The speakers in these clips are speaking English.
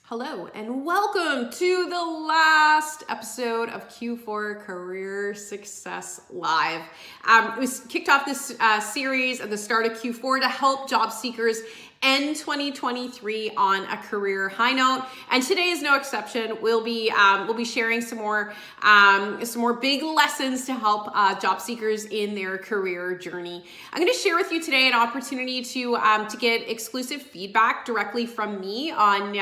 Hello and welcome to the last episode of Q4 Career Success Live. We kicked off this series at the start of Q4 to help job seekers end 2023 on a career high note, and today is no exception. We'll be sharing some more big lessons to help job seekers in their career journey. I'm going to share with you today an opportunity to get exclusive feedback directly from me on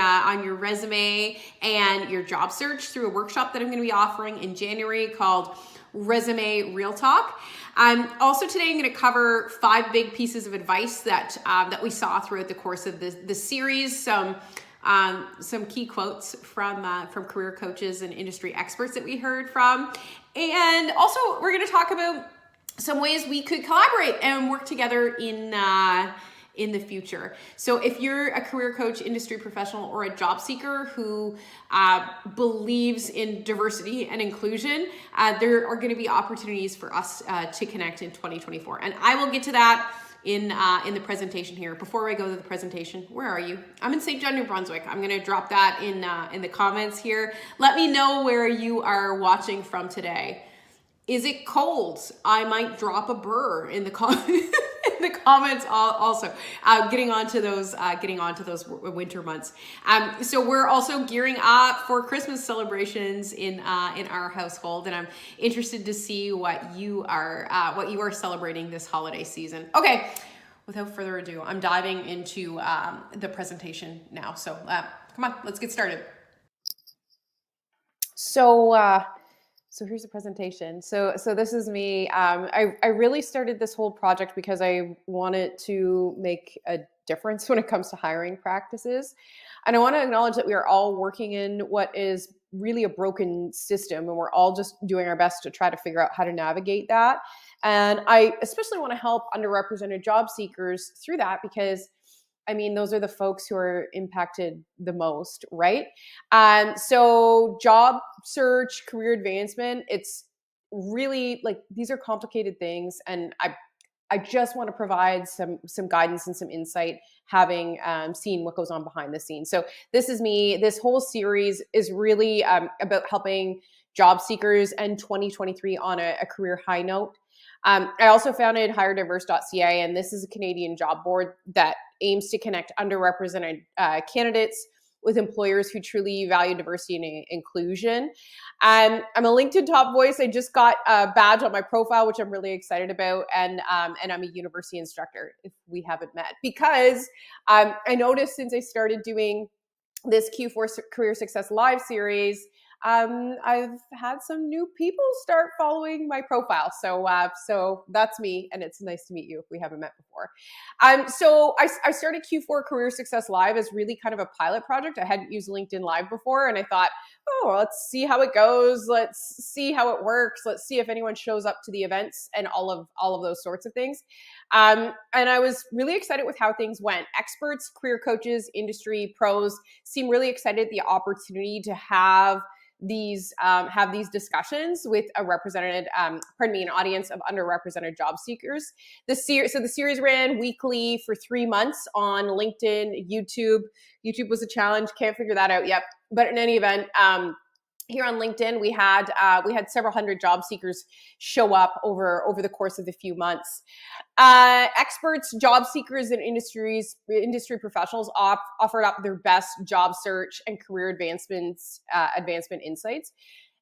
your resume and your job search through a workshop that I'm going to be offering in January called Resume Real Talk. Also today I'm going to cover 5 big pieces of advice that we saw throughout the course of this series. Some key quotes from career coaches and industry experts that we heard from. And also we're going to talk about some ways we could collaborate and work together in the future. So if you're a career coach, industry professional, or a job seeker who believes in diversity and inclusion, there are going to be opportunities for us to connect in 2024. And I will get to that in the presentation here. Before I go to the presentation, where are you? I'm in St. John, New Brunswick. I'm going to drop that in the comments here. Let me know where you are watching from today. Is it cold? I might drop a burr in the comments also. Getting onto those winter months. So we're also gearing up for Christmas celebrations in our household, and I'm interested to see what you are celebrating this holiday season. Okay, without further ado, I'm diving into the presentation now. So come on, let's get started. So here's the presentation. So this is me. I really started this whole project because I wanted to make a difference when it comes to hiring practices. And I want to acknowledge that we are all working in what is really a broken system, and we're all just doing our best to try to figure out how to navigate that. And I especially want to help underrepresented job seekers through that because those are the folks who are impacted the most, right? So job search, career advancement, it's really these are complicated things. And I just want to provide some guidance and some insight, having seen what goes on behind the scenes. So this is me. This whole series is really about helping job seekers end 2023 on a career high note. I also founded HireDiverse.ca, and this is a Canadian job board that aims to connect underrepresented candidates with employers who truly value diversity and inclusion. I'm a LinkedIn top voice. I just got a badge on my profile, which I'm really excited about, and I'm a university instructor, if we haven't met, because I noticed since I started doing this Q4 Career Success Live series, I've had some new people start following my profile. So that's me, and it's nice to meet you if we haven't met before. So I started Q4 Career Success Live as really kind of a pilot project. I hadn't used LinkedIn Live before, and I thought, let's see how it goes. Let's see how it works. Let's see if anyone shows up to the events and all of those sorts of things. And I was really excited with how things went. Experts, career coaches, industry pros seem really excited at the opportunity to have these discussions with a an audience of underrepresented job seekers. So the series ran weekly for 3 months on LinkedIn, YouTube. YouTube was a challenge. Can't figure that out yet. But in any event, here on LinkedIn, we had several hundred job seekers show up over the course of the few months. Experts, job seekers, and industry professionals offered up their best job search and career advancement insights.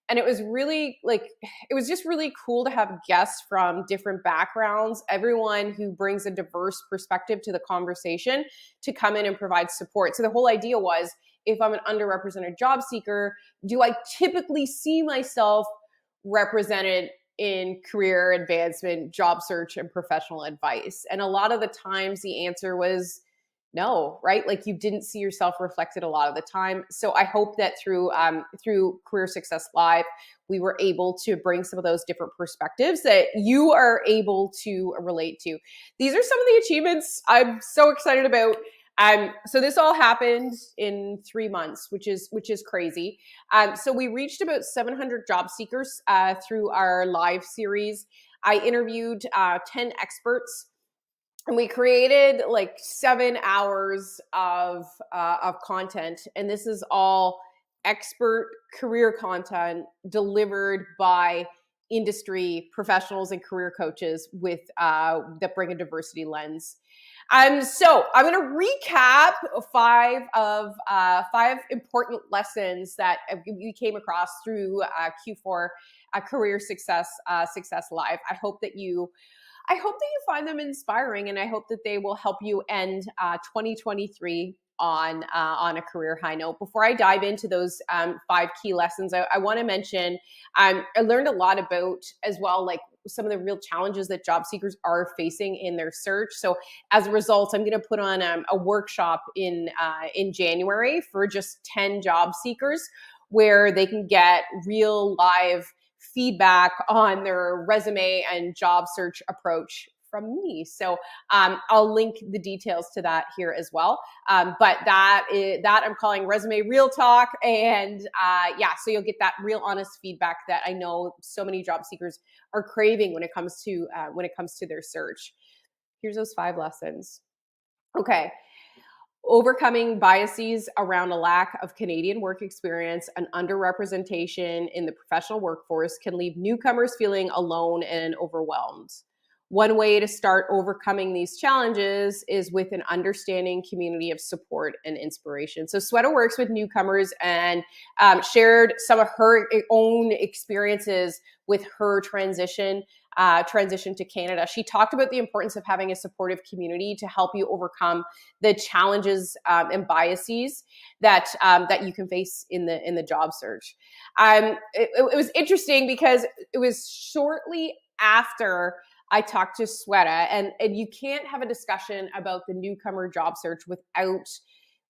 And it was really just really cool to have guests from different backgrounds, everyone who brings a diverse perspective to the conversation, to come in and provide support. So the whole idea was, if I'm an underrepresented job seeker, do I typically see myself represented in career advancement, job search, and professional advice? And a lot of the times the answer was no, right? You didn't see yourself reflected a lot of the time. So I hope that through Career Success Live, we were able to bring some of those different perspectives that you are able to relate to. These are some of the achievements I'm so excited about. So this all happened in 3 months, which is crazy. So we reached about 700 job seekers through our live series. I interviewed 10 experts And we created like 7 hours of content, and this is all expert career content delivered by industry professionals and career coaches with that bring a diversity lens. So I'm going to recap five important lessons that we came across through Q4 Career Success Live. I hope that you find them inspiring, and I hope that they will help you end 2023 on a career high note. Before I dive into those 5 key lessons, I want to mention I learned a lot about as well, like some of the real challenges that job seekers are facing in their search. So as a result, I'm going to put on a workshop in January for just 10 job seekers, where they can get real live feedback on their resume and job search approach from me. So I'll link the details to that here as well. But that I'm calling Resume Real Talk, and so you'll get that real honest feedback that I know so many job seekers are craving when it comes to their search. Here's those 5 lessons. Okay. Overcoming biases around a lack of Canadian work experience and underrepresentation in the professional workforce can leave newcomers feeling alone and overwhelmed. One way to start overcoming these challenges is with an understanding community of support and inspiration. So Sweta works with newcomers and shared some of her own experiences with her transition to Canada. She talked about the importance of having a supportive community to help you overcome the challenges and biases that you can face in the job search. It was interesting because it was shortly after I talked to Sweta, and you can't have a discussion about the newcomer job search without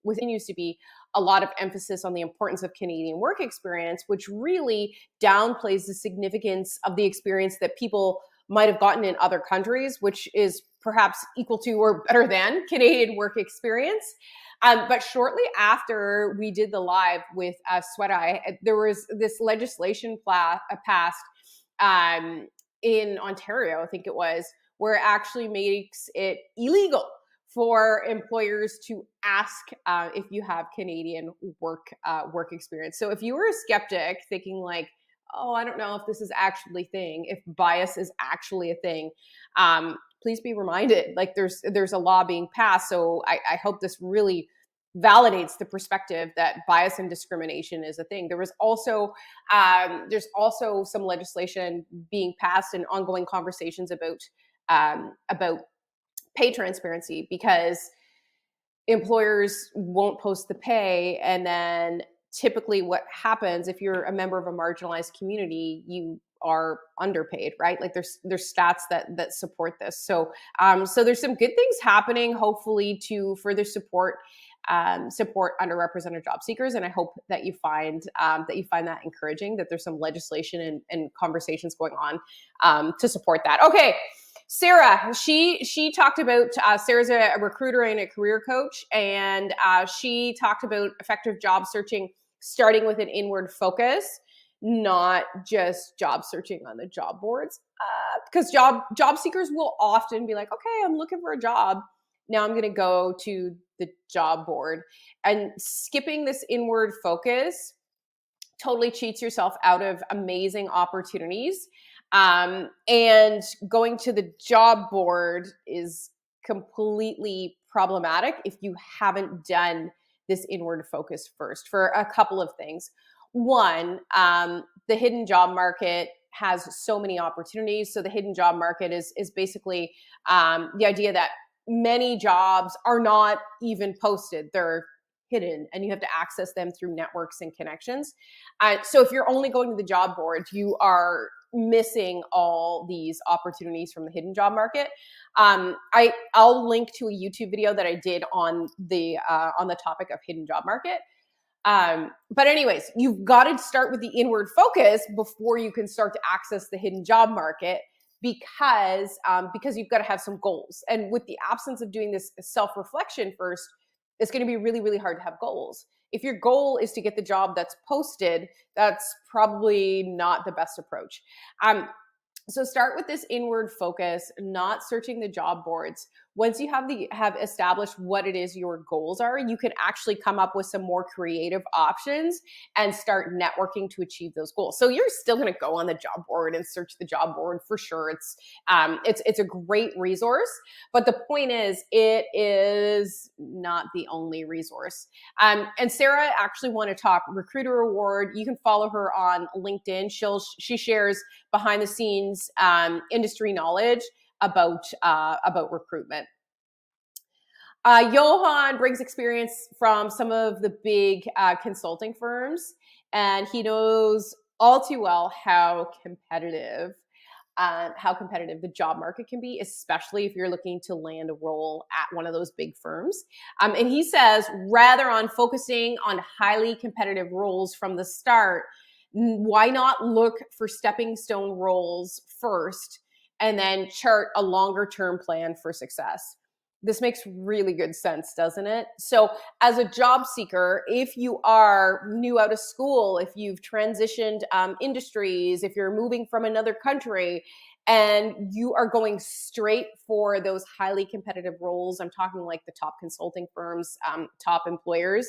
continues to be a lot of emphasis on the importance of Canadian work experience, which really downplays the significance of the experience that people might have gotten in other countries, which is perhaps equal to or better than Canadian work experience. But shortly after we did the live with Sweta, there was this legislation passed in Ontario, I think it was, where it actually makes it illegal for employers to ask if you have Canadian work experience. So if you were a skeptic thinking like, oh, I don't know if this is actually a thing, if bias is actually a thing, please be reminded, like there's a law being passed. So I hope this really validates the perspective that bias and discrimination is a thing. There was also there's also some legislation being passed and ongoing conversations about pay transparency, because employers won't post the pay, and then typically what happens if you're a member of a marginalized community, you are underpaid, right? Like there's stats that support this. So so there's some good things happening, hopefully, to further support underrepresented job seekers, and I hope that you find that encouraging, that there's some legislation and conversations going on to support that. Okay. Sarah, she talked about, Sarah's a recruiter and a career coach, and she talked about effective job searching starting with an inward focus, not just job searching on the job boards, because job seekers will often be like, okay, I'm looking for a job. Now I'm going to go to the job board, and skipping this inward focus totally cheats yourself out of amazing opportunities. And going to the job board is completely problematic if you haven't done this inward focus first, for a couple of things. One, the hidden job market has so many opportunities. So the hidden job market is basically the idea that many jobs are not even posted. They're hidden, and you have to access them through networks and connections. So if you're only going to the job board, you are missing all these opportunities from the hidden job market. I'll link to a YouTube video that I did on the topic of hidden job market. But anyways, you've got to start with the inward focus before you can start to access the hidden job market, because you've got to have some goals. And with the absence of doing this self-reflection first, it's going to be really, really hard to have goals. If your goal is to get the job that's posted, that's probably not the best approach. So start with this inward focus, not searching the job boards. once you have established what it is your goals are, you can actually come up with some more creative options and start networking to achieve those goals. So you're still going to go on the job board and search the job board for sure. It's a great resource, but the point is, it is not the only resource. And Sarah actually want to talk Recruiter Award. You can follow her on LinkedIn. She shares behind the scenes industry knowledge about recruitment. Johan brings experience from some of the big consulting firms, and he knows all too well how competitive the job market can be, especially if you're looking to land a role at one of those big firms. And he says, rather on focusing on highly competitive roles from the start, why not look for stepping stone roles first and then chart a longer term plan for success? This makes really good sense, doesn't it? So as a job seeker, if you are new out of school, if you've transitioned industries, if you're moving from another country, and you are going straight for those highly competitive roles, I'm talking like the top consulting firms, top employers,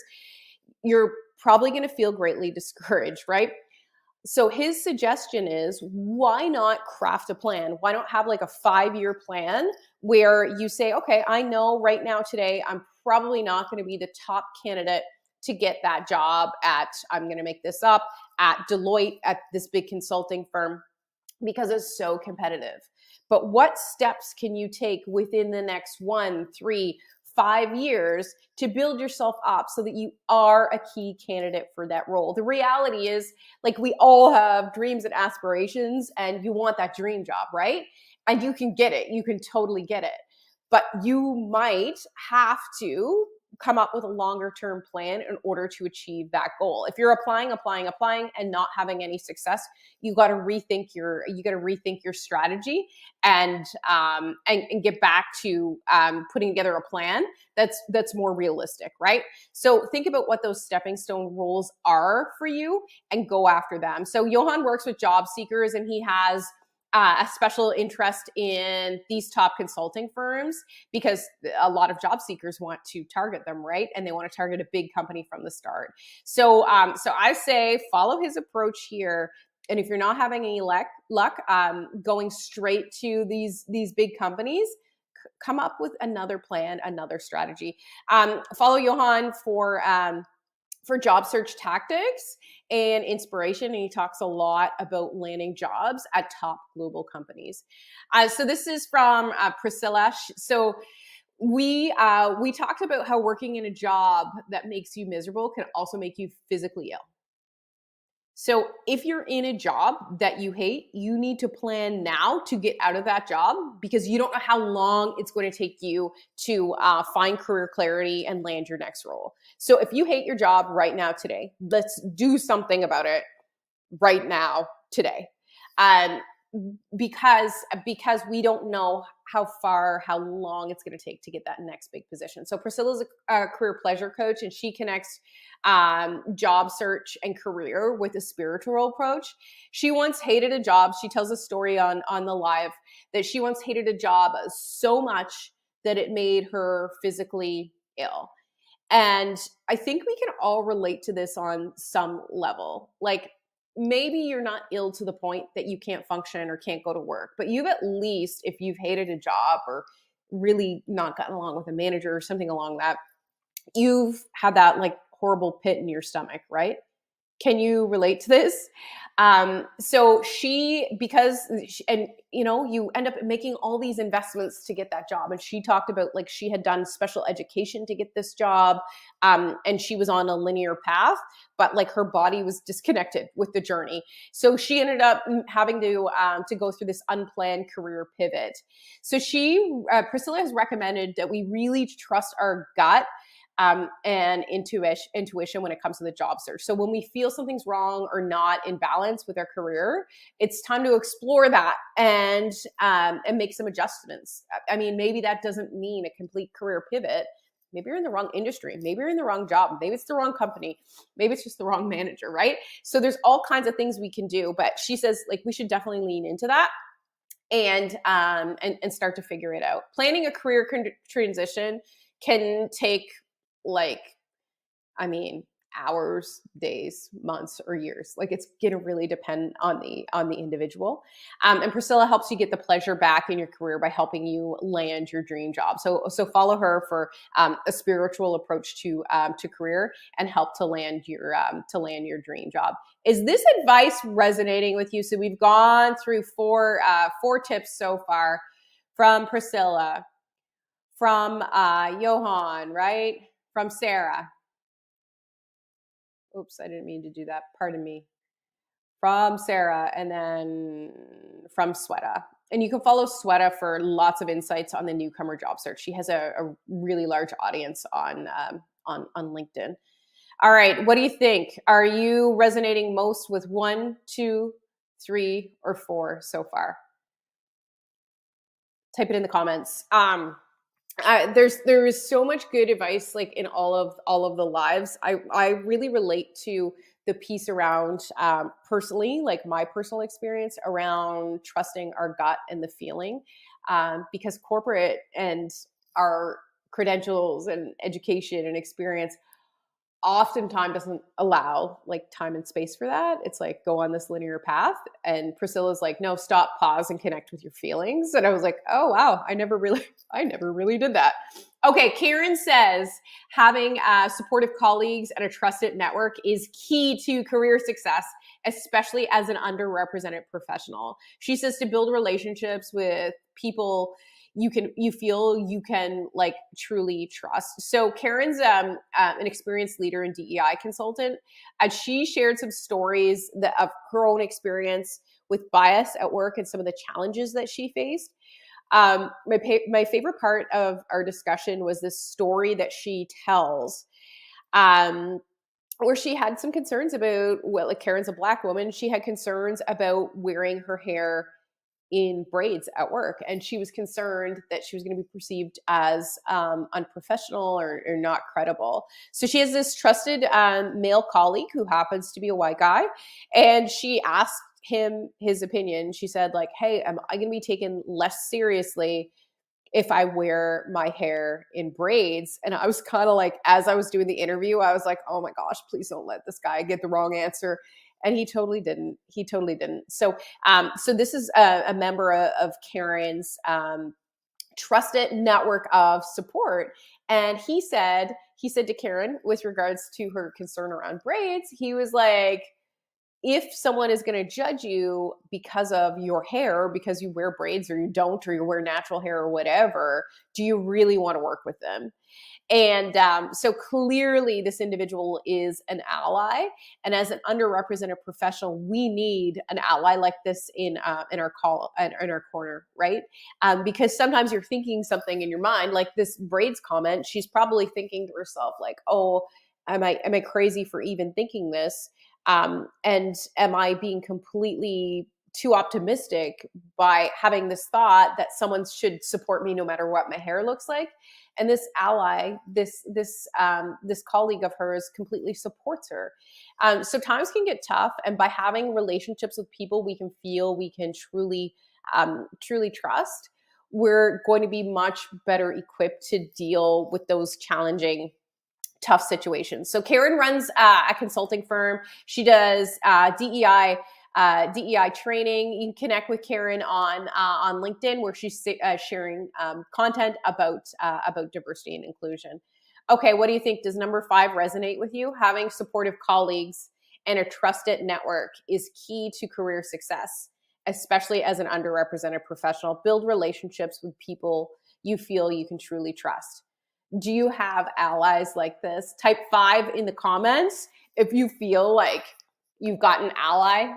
you're probably going to feel greatly discouraged, right? So his suggestion is, why not craft a plan? Why not have like a 5-year plan where you say, okay, I know right now today, I'm probably not going to be the top candidate to get that job at, I'm going to make this up, at Deloitte, at this big consulting firm, because it's so competitive. But what steps can you take within the next 1, 3, 5 years to build yourself up so that you are a key candidate for that role? The reality is, like, we all have dreams and aspirations, and you want that dream job, right? And you can get it. You can totally get it. But you might have to come up with a longer term plan in order to achieve that goal. If you're applying and not having any success, you got to rethink your strategy and get back to putting together a plan that's more realistic, right? So think about what those stepping stone roles are for you and go after them. So Johan works with job seekers, and he has a special interest in these top consulting firms because a lot of job seekers want to target them, right? And they want to target a big company from the start. So I say follow his approach here. And if you're not having any luck going straight to these big companies, come up with another plan, another strategy. Follow Johan for job search tactics and inspiration. And he talks a lot about landing jobs at top global companies. So this is from Priscilla. So we talked about how working in a job that makes you miserable can also make you physically ill. So if you're in a job that you hate, you need to plan now to get out of that job, because you don't know how long it's going to take you to find career clarity and land your next role. So if you hate your job right now today, let's do something about it right now today. Because we don't know how long it's going to take to get that next big position. So Priscilla's a career pleasure coach, and she connects job search and career with a spiritual approach. She once hated a job. She tells a story on the live that she once hated a job so much that it made her physically ill. And I think we can all relate to this on some level. Like, maybe you're not ill to the point that you can't function or can't go to work, but you've at least, if you've hated a job or really not gotten along with a manager or something along that, you've had that like horrible pit in your stomach, right? Can you relate to this? So you end up making all these investments to get that job. And she talked about, like, she had done special education to get this job. And she was on a linear path, but like her body was disconnected with the journey. So she ended up having to go through this unplanned career pivot. So Priscilla has recommended that we really trust our gut and intuition when it comes to the job search. So when we feel something's wrong or not in balance with our career, it's time to explore that and make some adjustments. I mean, maybe that doesn't mean a complete career pivot. Maybe you're in the wrong industry. Maybe you're in the wrong job. Maybe it's the wrong company. Maybe it's just the wrong manager, right? So there's all kinds of things we can do. But she says, like, we should definitely lean into that. and start to figure it out. Planning a career transition can take like, I mean, hours, days, months, or years. Like it's gonna really depend on the individual. And Priscilla helps you get the pleasure back in your career by helping you land your dream job. So follow her for a spiritual approach to career and help to land your dream job. Is this advice resonating with you? So we've gone through four tips so far from Priscilla, from Johan, right? From Sarah. Oops, I didn't mean to do that. Pardon me. From Sarah, and then from Sweta. And you can follow Sweta for lots of insights on the newcomer job search. She has a really large audience on LinkedIn. All right, what do you think? Are you resonating most with 1, 2, 3, or 4 so far? Type it in the comments. There is so much good advice like in all of the lives. I really relate to the piece around personally, like my personal experience around trusting our gut and the feeling, because corporate and our credentials and education and experience oftentimes doesn't allow like time and space for that. It's like go on this linear path. And Priscilla's like, no, stop, pause, and connect with your feelings. And I was like, oh wow, I never really did that. Okay, Karen says having supportive colleagues and a trusted network is key to career success, especially as an underrepresented professional. She says to build relationships with people you feel you can like truly trust. So Karen's an experienced leader and DEI consultant, and she shared some stories of her own experience with bias at work and some of the challenges that she faced. My favorite part of our discussion was this story that she tells, where she had some concerns about, well, like Karen's a Black woman. She had concerns about wearing her hair in braids at work, and she was concerned that she was going to be perceived as unprofessional or not credible. So she has this trusted male colleague who happens to be a white guy, and she asked him his opinion. She said like, hey, am I going to be taken less seriously if I wear my hair in braids? And I was kind of like, as I was doing the interview, I was like, oh my gosh, please don't let this guy get the wrong answer. And he totally didn't. So this is a member of Karen's trusted network of support. And he said to Karen, with regards to her concern around braids, he was like, if someone is going to judge you because of your hair, because you wear braids or you don't, or you wear natural hair or whatever, do you really want to work with them? And so clearly this individual is an ally. And as an underrepresented professional, we need an ally like this in our corner, right? Because sometimes you're thinking something in your mind, like this braids comment, she's probably thinking to herself like, oh, am I crazy for even thinking this? And am I being completely too optimistic by having this thought that someone should support me no matter what my hair looks like? And this ally, this colleague of hers, completely supports her. So times can get tough, and by having relationships with people we can feel we can truly trust, we're going to be much better equipped to deal with those challenging, tough situations. So Karen runs a consulting firm. She does DEI training. You can connect with Karen on LinkedIn, where she's sharing content about diversity and inclusion. Okay, what do you think? Does number 5 resonate with you? Having supportive colleagues and a trusted network is key to career success, especially as an underrepresented professional. Build relationships with people you feel you can truly trust. Do you have allies like this? Type 5 in the comments if you feel like you've got an ally.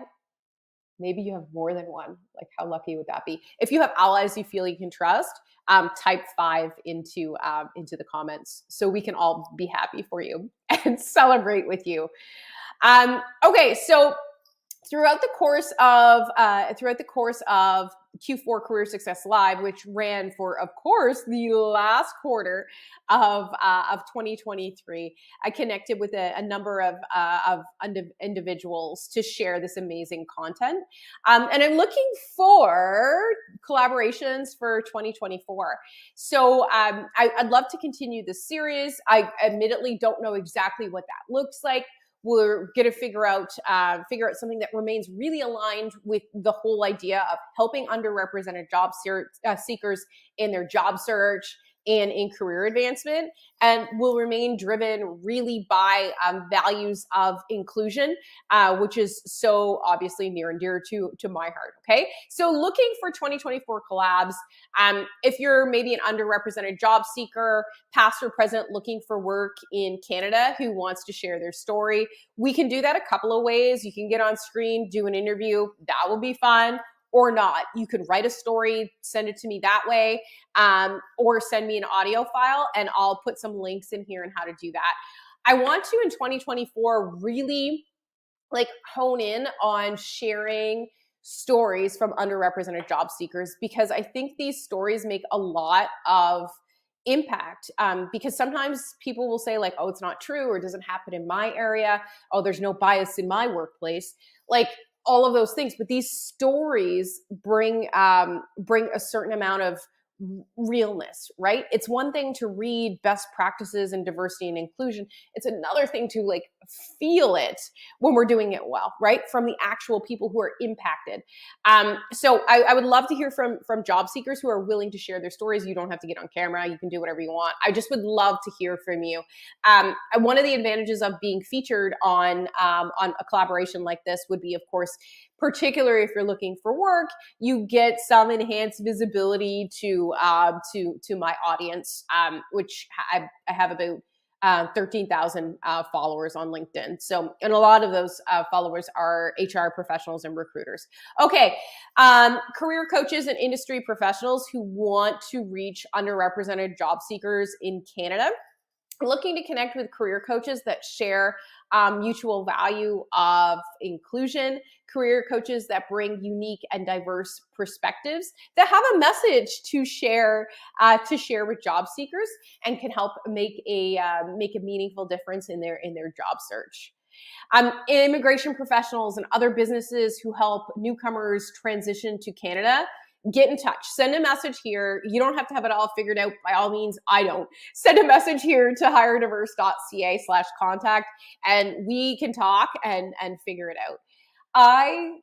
Maybe you have more than one. Like, how lucky would that be? If you have allies you feel you can trust, type 5 into the comments so we can all be happy for you and celebrate with you. Okay, so throughout the course of Q4 Career Success Live, which ran for, of course, the last quarter of 2023. I connected with a number of individuals to share this amazing content. And I'm looking for collaborations for 2024. So I'd love to continue this series. I admittedly don't know exactly what that looks like. We're going to figure out something that remains really aligned with the whole idea of helping underrepresented job seekers in their job search and in career advancement, and will remain driven really by values of inclusion, which is so obviously near and dear to my heart. Okay, so looking for 2024 collabs. If you're maybe an underrepresented job seeker, past or present, looking for work in Canada, who wants to share their story, we can do that a couple of ways. You can get on screen, do an interview. That will be fun. Or not. You could write a story, send it to me that way, or send me an audio file, and I'll put some links in here on how to do that. I want to, in 2024, really hone in on sharing stories from underrepresented job seekers, because I think these stories make a lot of impact, because sometimes people will say oh, it's not true, or it doesn't happen in my area. Oh, there's no bias in my workplace. All of those things, but these stories bring a certain amount of realness, right? It's one thing to read best practices in diversity and inclusion. It's another thing to feel it when we're doing it well, right? From the actual people who are impacted. So I would love to hear from job seekers who are willing to share their stories. You don't have to get on camera. You can do whatever you want. I just would love to hear from you. One of the advantages of being featured on a collaboration like this would be, of course, particularly if you're looking for work, you get some enhanced visibility to my audience, which I have about 13,000 followers on LinkedIn. So, and a lot of those followers are HR professionals and recruiters. Okay, career coaches and industry professionals who want to reach underrepresented job seekers in Canada. Looking to connect with career coaches that share mutual value of inclusion, career coaches that bring unique and diverse perspectives, that have a message to share with job seekers, and can help make a meaningful difference in their job search. Immigration professionals and other businesses who help newcomers transition to Canada, get in touch. Send a message here. You don't have to have it all figured out. By all means, I don't. Send a message here to hirediverse.ca/contact, and we can talk and figure it out. I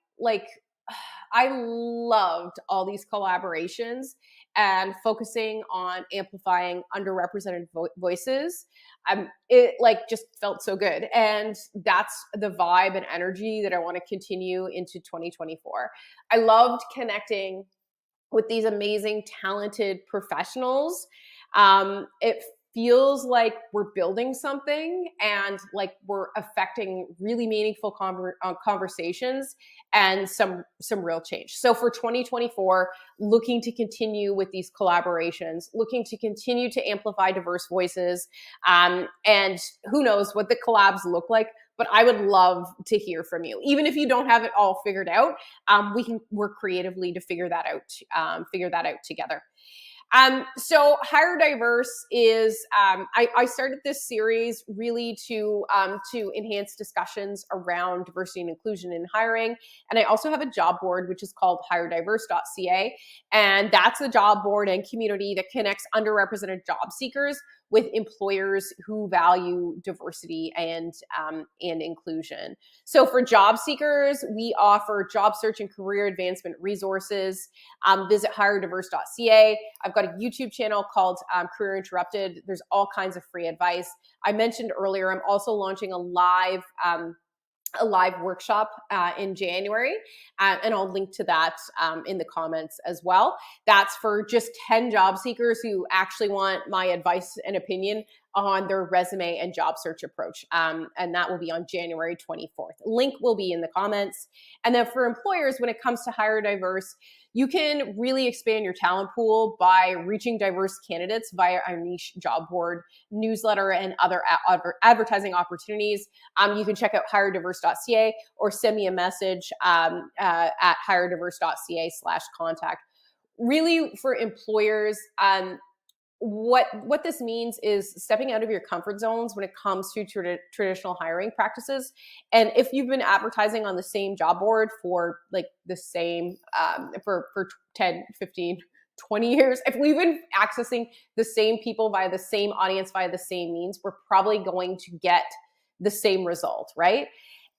loved all these collaborations and focusing on amplifying underrepresented voices. It just felt so good. And that's the vibe and energy that I want to continue into 2024. I loved connecting with these amazing, talented professionals. It feels like we're building something, and we're affecting really meaningful conversations and some real change. So for 2024, looking to continue with these collaborations, looking to continue to amplify diverse voices, and who knows what the collabs look like. But I would love to hear from you. Even if you don't have it all figured out, we can work creatively to figure that out together. So Hire Diverse is, I started this series really to enhance discussions around diversity and inclusion in hiring. And I also have a job board, which is called hirediverse.ca. And that's a job board and community that connects underrepresented job seekers with employers who value diversity and inclusion. So for job seekers, we offer job search and career advancement resources. Visit hirediverse.ca. I've got a YouTube channel called Career Interrupted. There's all kinds of free advice. I mentioned earlier, I'm also launching a live workshop in January, and I'll link to that in the comments as well. That's for just 10 job seekers who actually want my advice and opinion on their resume and job search approach, and that will be on January 24th. Link will be in the comments. And then for employers, when it comes to Hire Diverse, you can really expand your talent pool by reaching diverse candidates via our niche job board, newsletter, and other advertising opportunities. You can check out hirediverse.ca or send me a message at hirediverse.ca/contact. really for employers, what this means is stepping out of your comfort zones when it comes to traditional hiring practices. And if you've been advertising on the same job board for like the same for 10, 15, 20 years, if we've been accessing the same people via the same audience via the same means, we're probably going to get the same result, right?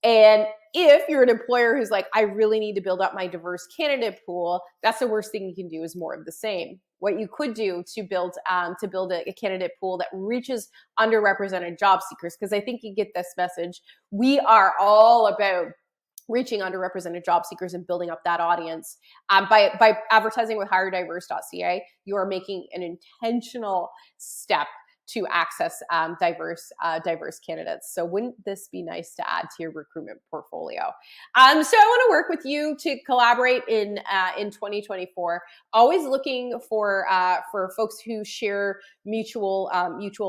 And if you're an employer who's like, I really need to build up my diverse candidate pool, that's the worst thing you can do, is more of the same. What you could do to build a candidate pool that reaches underrepresented job seekers, because I think you get this message. We are all about reaching underrepresented job seekers and building up that audience. By advertising with HireDiverse.ca, you are making an intentional step to access diverse candidates. So wouldn't this be nice to add to your recruitment portfolio? So I want to work with you to collaborate in 2024. Always looking for folks who share mutual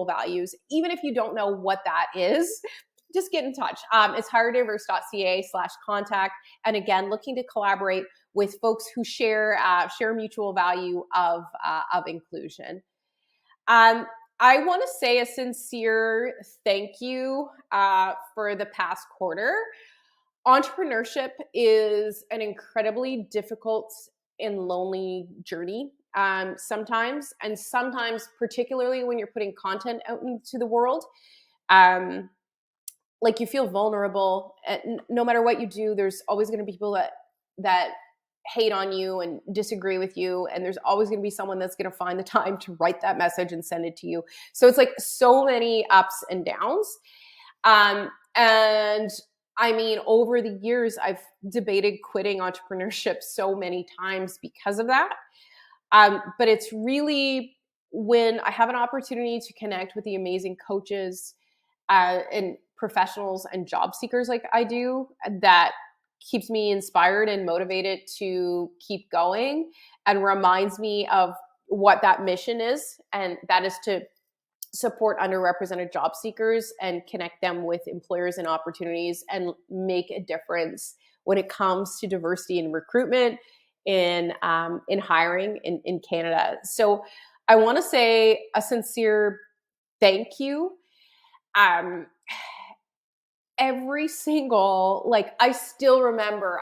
values, even if you don't know what that is. Just get in touch. It's HireDiverse.ca/contact. And again, looking to collaborate with folks who share mutual value of inclusion. I want to say a sincere thank you for the past quarter. Entrepreneurship is an incredibly difficult and lonely journey sometimes, and sometimes particularly when you're putting content out into the world. Like, you feel vulnerable. And no matter what you do, there's always going to be people that hate on you and disagree with you. And there's always going to be someone that's going to find the time to write that message and send it to you. So it's like so many ups and downs. And I mean, over the years, I've debated quitting entrepreneurship so many times because of that. But it's really when I have an opportunity to connect with the amazing coaches and professionals and job seekers like I do, that keeps me inspired and motivated to keep going, and reminds me of what that mission is. And that is to support underrepresented job seekers and connect them with employers and opportunities, and make a difference when it comes to diversity in recruitment, in hiring in Canada. So I want to say a sincere thank you. Every single, like, I can still remember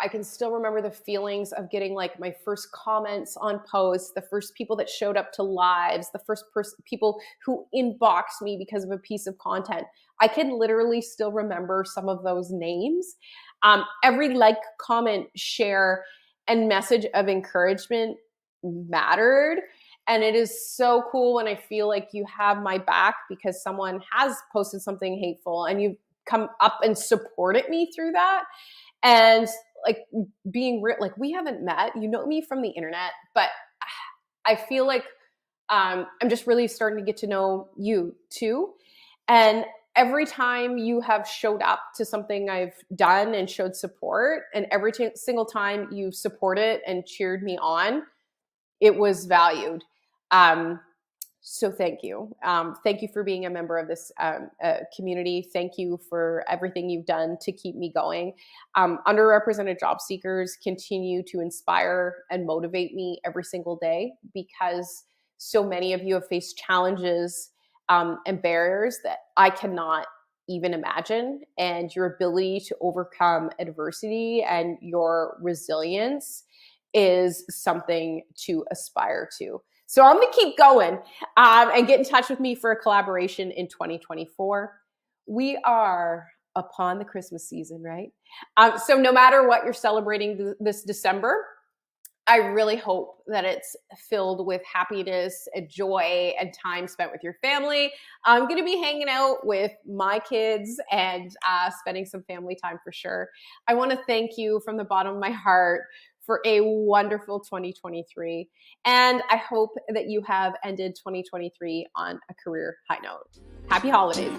the feelings of getting like my first comments on posts, the first people that showed up to lives, the first people who inboxed me because of a piece of content. I can literally still remember some of those names. Every like, comment, share, and message of encouragement mattered. And it is so cool when I feel like you have my back because someone has posted something hateful and you've come up and supported me through that. And like, being real, like, we haven't met, you know me from the internet, but I feel like I'm just really starting to get to know you too. And every time you have showed up to something I've done and showed support, and every single time you supported and cheered me on, it was valued. So thank you. Thank you for being a member of this community. Thank you for everything you've done to keep me going. Underrepresented job seekers continue to inspire and motivate me every single day, because so many of you have faced challenges and barriers that I cannot even imagine. And your ability to overcome adversity and your resilience is something to aspire to. So I'm going to keep going and get in touch with me for a collaboration in 2024. We are upon the Christmas season, right? So no matter what you're celebrating this December, I really hope that it's filled with happiness and joy and time spent with your family. I'm going to be hanging out with my kids and spending some family time for sure. I want to thank you from the bottom of my heart for a wonderful 2023. And I hope that you have ended 2023 on a career high note. Happy holidays.